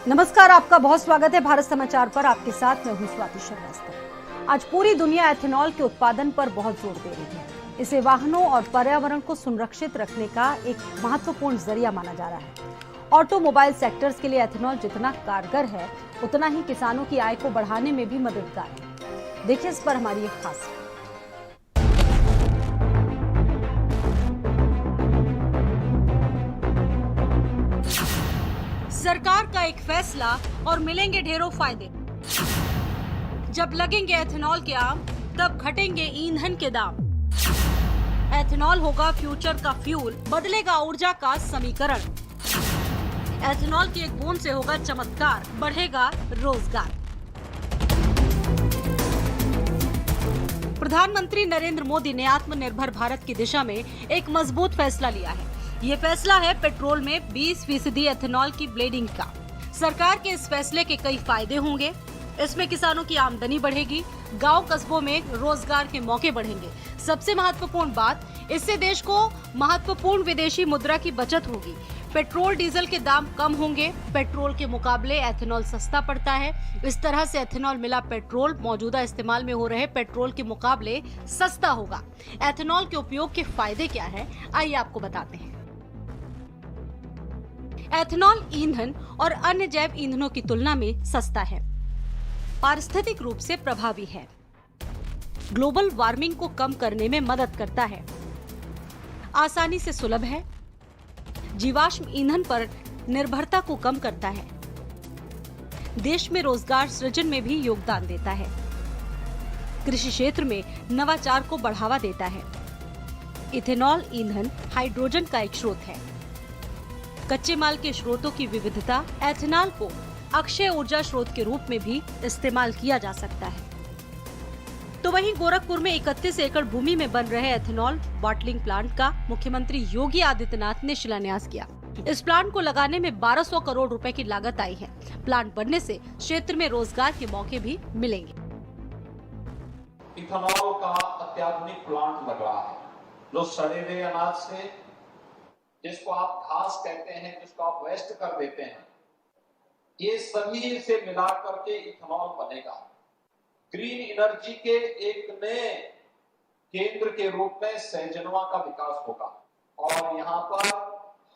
नमस्कार, आपका बहुत स्वागत है भारत समाचार पर। आपके साथ मैं हूं स्वाति श्रीवास्तव। आज पूरी दुनिया एथेनॉल के उत्पादन पर बहुत जोर दे रही है। इसे वाहनों और पर्यावरण को संरक्षित रखने का एक महत्वपूर्ण जरिया माना जा रहा है। ऑटोमोबाइल सेक्टर्स के लिए एथेनॉल जितना कारगर है, उतना ही किसानों की आय को बढ़ाने में भी मददगार है। देखिए इस पर हमारी एक खास सरकार का एक फैसला और मिलेंगे ढेरों फायदे। जब लगेंगे एथेनॉल के आम, तब घटेंगे ईंधन के दाम। एथेनॉल होगा फ्यूचर का फ्यूल, बदलेगा ऊर्जा का समीकरण। एथेनॉल की एक बूंद से होगा चमत्कार, बढ़ेगा रोजगार। प्रधानमंत्री नरेंद्र मोदी ने आत्मनिर्भर भारत की दिशा में एक मजबूत फैसला लिया है। ये फैसला है पेट्रोल में 20% एथेनॉल की ब्लेंडिंग का। सरकार के इस फैसले के कई फायदे होंगे। इसमें किसानों की आमदनी बढ़ेगी, गांव कस्बों में रोजगार के मौके बढ़ेंगे। सबसे महत्वपूर्ण बात, इससे देश को महत्वपूर्ण विदेशी मुद्रा की बचत होगी। पेट्रोल डीजल के दाम कम होंगे। पेट्रोल के मुकाबले एथेनॉल सस्ता पड़ता है। इस तरह से एथेनॉल मिला पेट्रोल मौजूदा इस्तेमाल में हो रहे पेट्रोल के मुकाबले सस्ता होगा। एथेनॉल के उपयोग के फायदे क्या है, आइए आपको बताते हैं। एथेनॉल ईंधन और अन्य जैव ईंधनों की तुलना में सस्ता है, पारिस्थितिक रूप से प्रभावी है, ग्लोबल वार्मिंग को कम करने में मदद करता है, आसानी से सुलभ है, जीवाश्म ईंधन पर निर्भरता को कम करता है, देश में रोजगार सृजन में भी योगदान देता है, कृषि क्षेत्र में नवाचार को बढ़ावा देता है। इथेनॉल ईंधन हाइड्रोजन का एक स्रोत है। कच्चे माल के स्रोतों की विविधता, एथेनॉल को अक्षय ऊर्जा स्रोत के रूप में भी इस्तेमाल किया जा सकता है। तो वहीं गोरखपुर में 31 एकड़ भूमि में बन रहे एथेनॉल बॉटलिंग प्लांट का मुख्यमंत्री योगी आदित्यनाथ ने शिलान्यास किया। इस प्लांट को लगाने में 1200 करोड़ रुपए की लागत आई है। प्लांट बनने से क्षेत्र में रोजगार के मौके भी मिलेंगे। इथेनॉल का अत्याधुनिक प्लांट लग रहा है, जो सड़े हुए अनाज से, जिसको आप घास कहते हैं, जिसको आप वेस्ट कर देते हैं, ये सभी से मिला करके इथेनॉल बनेगा। ग्रीन एनर्जी के एक नए केंद्र के रूप में सहजनवा का विकास होगा और यहाँ पर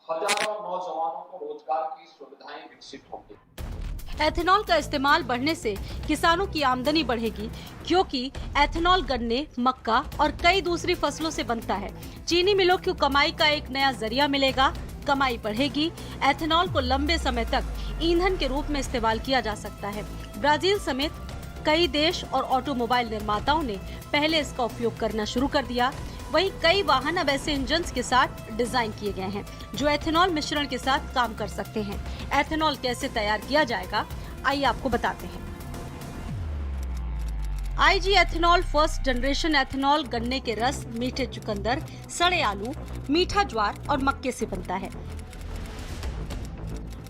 हजारों नौजवानों को रोजगार की सुविधाएं विकसित होंगी। एथेनॉल का इस्तेमाल बढ़ने से किसानों की आमदनी बढ़ेगी, क्योंकि एथेनॉल गन्ने, मक्का और कई दूसरी फसलों से बनता है। चीनी मिलों की कमाई का एक नया जरिया मिलेगा, कमाई बढ़ेगी। एथेनॉल को लंबे समय तक ईंधन के रूप में इस्तेमाल किया जा सकता है। ब्राजील समेत कई देश और ऑटोमोबाइल निर्माताओं ने पहले इसका उपयोग करना शुरू कर दिया। वहीं कई वाहन अब ऐसे इंजन के साथ डिजाइन किए गए हैं जो एथेनॉल मिश्रण के साथ काम कर सकते हैं। एथेनॉल कैसे तैयार किया जाएगा, आइए आपको बताते हैं। IG ethanol first generation ethanol गन्ने के रस, मीठे चुकंदर, सड़े आलू, मीठा ज्वार और मक्के से बनता है।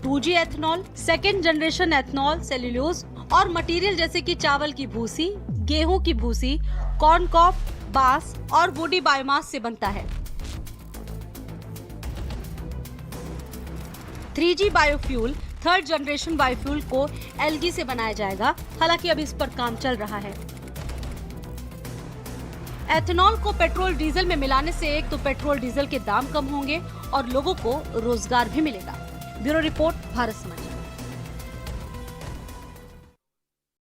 2G ethanol second generation ethanol cellulose और मटेरियल जैसे कि चावल की भूसी, गेहूं की भूसी, कॉर्न कॉब, बांस और वुडी बायोमास से बनता है। 3G biofuel third generation biofuel को एल्गी से बनाया जाएगा। हालांकि अभी इस पर काम चल रहा है। एथेनॉल को पेट्रोल डीजल में मिलाने से एक तो पेट्रोल डीजल के दाम कम होंगे और लोगों को रोजगार भी मिलेगा। ब्यूरो रिपोर्ट, भारत समाचार।